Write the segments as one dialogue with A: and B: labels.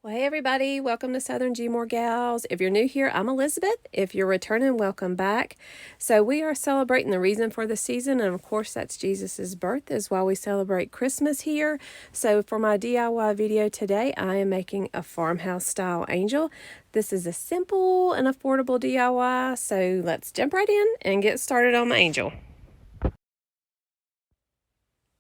A: Well, hey everybody, welcome to Southern Gmoregals. If you're new here, I'm Elizabeth. If you're returning, welcome back. So we are celebrating the reason for the season, and of course that's Jesus's birth is why we celebrate Christmas here. So for my DIY video today, I am making a farmhouse style angel. This is a simple and affordable DIY, so let's jump right in and get started on my angel.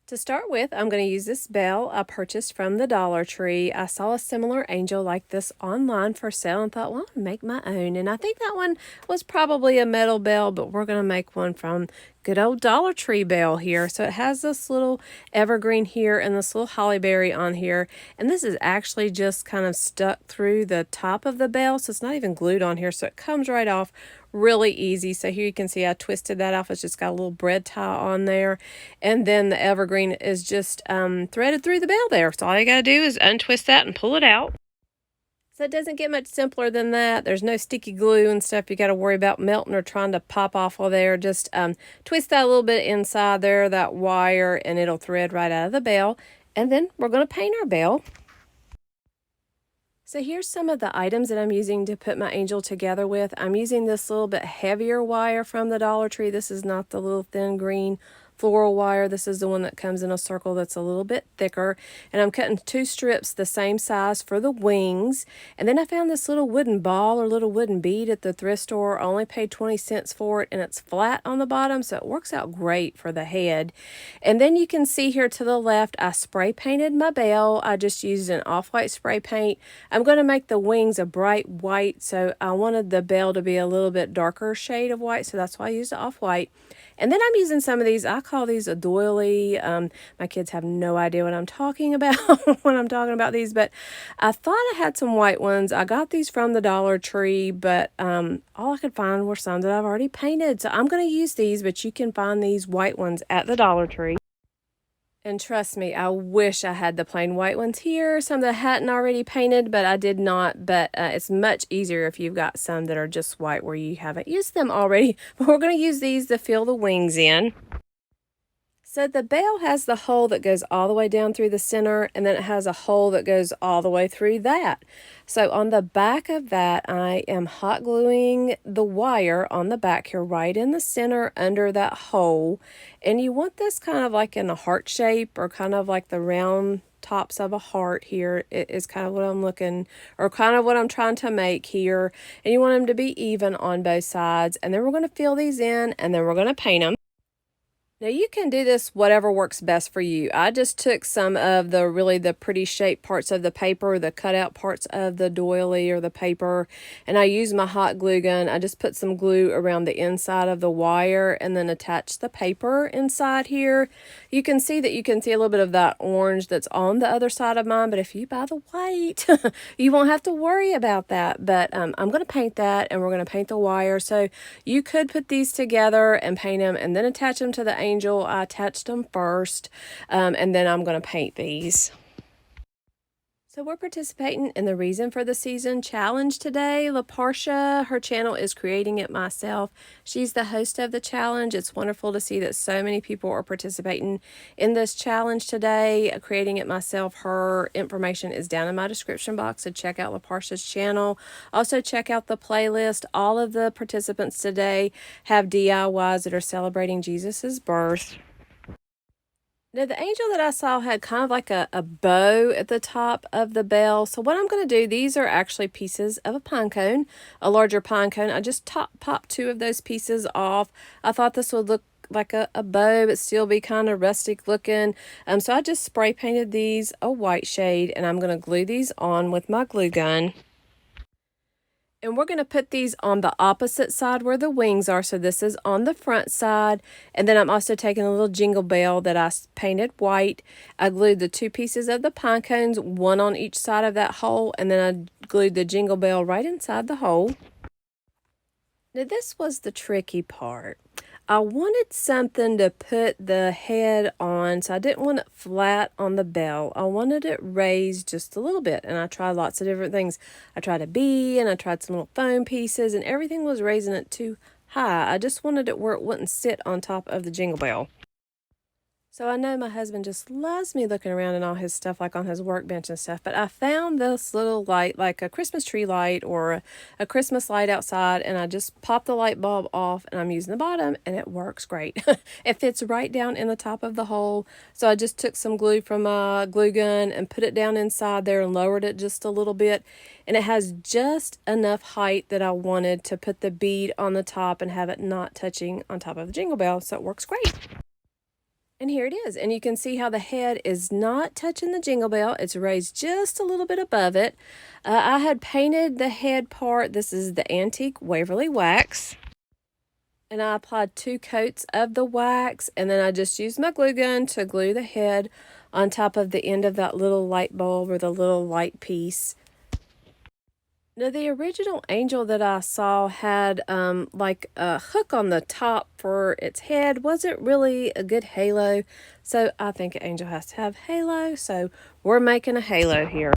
A: To start with, I'm going to use this bell I purchased from the Dollar Tree. I saw a similar angel like this online for sale and thought, well, I'll make my own. And I think that one was probably a metal bell, but we're going to make one from good old Dollar Tree bell here. So it has this little evergreen here and this little holly berry on here. And this is actually just kind of stuck through the top of the bell, so it's not even glued on here. So it comes right off really easy. So here you can see I twisted that off. It's just got a little bread tie on there. And then the evergreen is just threaded through the bell there. So all you got to do is untwist that and pull it out. So it doesn't get much simpler than that. There's no sticky glue and stuff you got to worry about melting or trying to pop off of there. Just twist that a little bit inside there, that wire, and it'll thread right out of the bell. And then we're going to paint our bell. So here's some of the items that I'm using to put my angel together with. I'm using this little bit heavier wire from the Dollar Tree. This is not the little thin green floral wire. This is the one that comes in a circle that's a little bit thicker. And I'm cutting 2 strips the same size for the wings. And then I found this little wooden ball or little wooden bead at the thrift store. I only paid 20 cents for it, and it's flat on the bottom, so it works out great for the head. And then you can see here to the left, I spray painted my bell. I just used an off-white spray paint. I'm going to make the wings a bright white, so I wanted the bell to be a little bit darker shade of white, so that's why I used the off-white. And then I'm using some of these, I call these a doily. My kids have no idea what I'm talking about when I'm talking about these, but I thought I had some white ones. I got these from the Dollar Tree, but all I could find were some that I've already painted. So I'm going to use these, but you can find these white ones at the Dollar Tree. And trust me, I wish I had the plain white ones here, some that I hadn't already painted, but I did not. But it's much easier if you've got some that are just white where you haven't used them already. But we're going to use these to fill the wings in. So the bell has the hole that goes all the way down through the center, and then it has a hole that goes all the way through that. So on the back of that, I am hot gluing the wire on the back here right in the center under that hole. And you want this kind of like in a heart shape, or kind of like the round tops of a heart here. It is kind of what I'm looking, or kind of what I'm trying to make here. And you want them to be even on both sides. And then we're going to fill these in, and then we're going to paint them. Now you can do this whatever works best for you. I just took some of the pretty shaped parts of the paper, the cutout parts of the doily or the paper, and I used my hot glue gun. I just put some glue around the inside of the wire and then attached the paper inside here. You can see a little bit of that orange that's on the other side of mine, but if you buy the white, you won't have to worry about that. But I'm going to paint that, and we're going to paint the wire. So you could put these together and paint them and then attach them to the angel. I attached them first, and then I'm going to paint these. So we're participating in the Reason for the Season challenge today. LaParsha, her channel is Creating It Myself. She's the host of the challenge. It's wonderful to see that so many people are participating in this challenge today. Creating It Myself, her information is down in my description box, so check out LaParsha's channel. Also check out the playlist. All of the participants today have DIYs that are celebrating Jesus's birth. Now, the angel that I saw had kind of like a bow at the top of the bell. So what I'm going to do, these are actually pieces of a pine cone, a larger pine cone. I just popped 2 of those pieces off. I thought this would look like a bow, but still be kind of rustic looking. So I just spray painted these a white shade, and I'm going to glue these on with my glue gun. And we're going to put these on the opposite side where the wings are. So this is on the front side. And then I'm also taking a little jingle bell that I painted white. I glued the 2 pieces of the pine cones, one on each side of that hole. And then I glued the jingle bell right inside the hole. Now this was the tricky part. I wanted something to put the head on, so I didn't want it flat on the bell. I wanted it raised just a little bit, and I tried lots of different things. I tried a bee, and I tried some little foam pieces, and everything was raising it too high. I just wanted it where it wouldn't sit on top of the jingle bell. So I know my husband just loves me looking around in all his stuff, like on his workbench and stuff. But I found this little light, like a Christmas tree light or a Christmas light outside, and I just popped the light bulb off, and I'm using the bottom, and it works great. It fits right down in the top of the hole. So I just took some glue from a glue gun and put it down inside there and lowered it just a little bit. And it has just enough height that I wanted to put the bead on the top and have it not touching on top of the jingle bell. So it works great. And here it is. And you can see how the head is not touching the jingle bell. It's raised just a little bit above it. I had painted the head part. This is the Antique Waverly Wax. And I applied 2 coats of the wax. And then I just used my glue gun to glue the head on top of the end of that little light bulb or the little light piece. Now, the original angel that I saw had like a hook on the top for its head. Wasn't really a good halo, so I think an angel has to have halo, so we're making a halo here.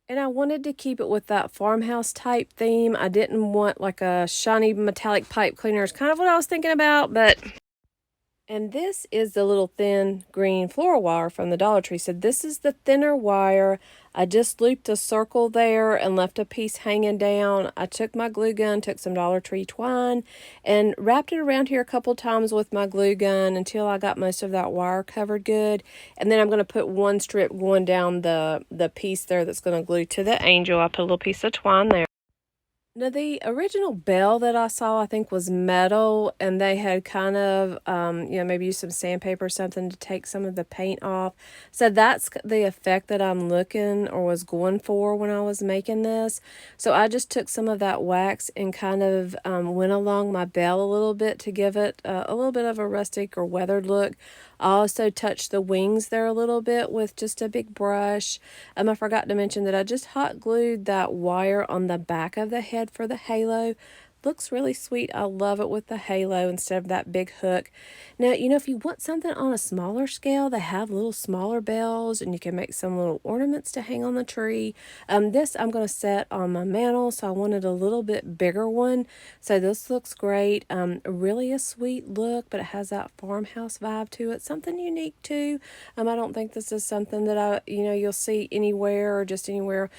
A: And I wanted to keep it with that farmhouse type theme. I didn't want like a shiny metallic pipe cleaner. It's kind of what I was thinking about, but... And this is the little thin green floral wire from the Dollar Tree. So this is the thinner wire. I just looped a circle there and left a piece hanging down. I took my glue gun, took some Dollar Tree twine, and wrapped it around here a couple times with my glue gun until I got most of that wire covered good. And then I'm going to put one strip going down the piece there that's going to glue to the angel. I put a little piece of twine there. Now, the original bell that I saw, I think, was metal, and they had kind of, maybe used some sandpaper or something to take some of the paint off. So that's the effect that I'm looking or was going for when I was making this. So I just took some of that wax and kind of went along my bell a little bit to give it a little bit of a rustic or weathered look. I also touched the wings there a little bit with just a big brush. I forgot to mention that I just hot glued that wire on the back of the head for the halo. Looks really sweet. I love it with the halo instead of that big hook. Now, if you want something on a smaller scale, they have little smaller bells, and you can make some little ornaments to hang on the tree. This I'm going to set on my mantle, so I wanted a little bit bigger one. So this looks great. Really a sweet look, but it has that farmhouse vibe to it. Something unique too. I don't think this is something that you'll see anywhere or just anywhere.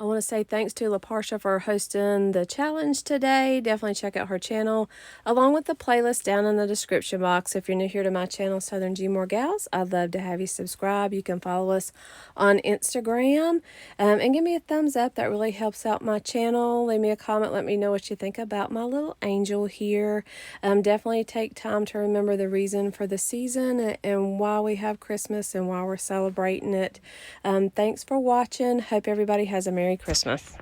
A: I want to say thanks to LaParsha for hosting the challenge today. Definitely check out her channel, along with the playlist down in the description box. If you're new here to my channel, Southern gmoregals, I'd love to have you subscribe. You can follow us on Instagram and give me a thumbs up. That really helps out my channel. Leave me a comment. Let me know what you think about my little angel here. Definitely take time to remember the reason for the season and why we have Christmas and why we're celebrating it. Thanks for watching. Hope everybody has a Merry Christmas.